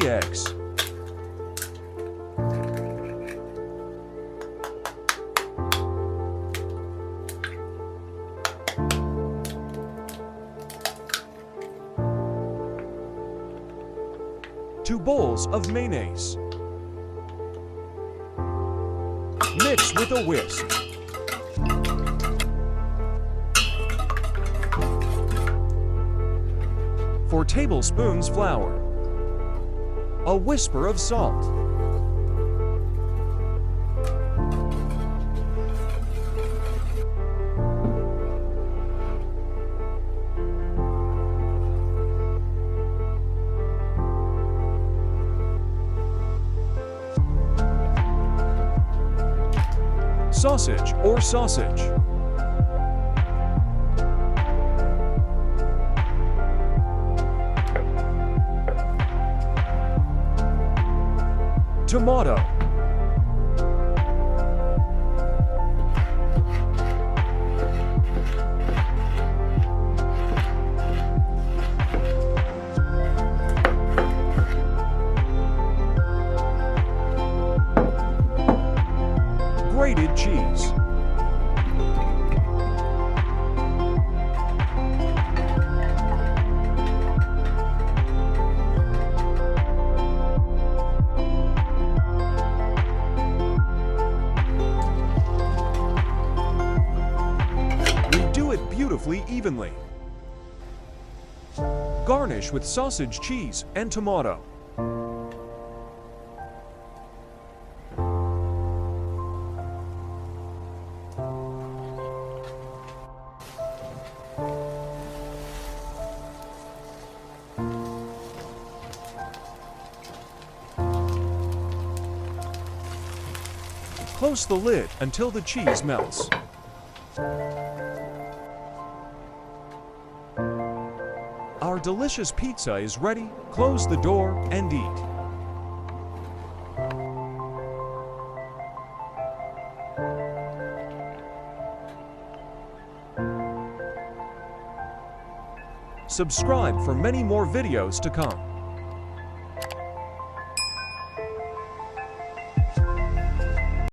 eggs. Two bowls of mayonnaise. Mix with a whisk. 4 tablespoons flour. A whisper of salt. Sausage or sausage. Tomato. Grated cheese. Redo it beautifully evenly. Garnish with sausage, cheese, and tomato. Close the lid until the cheese melts. Our delicious pizza is ready. Close the door and eat. Subscribe for many more videos to come.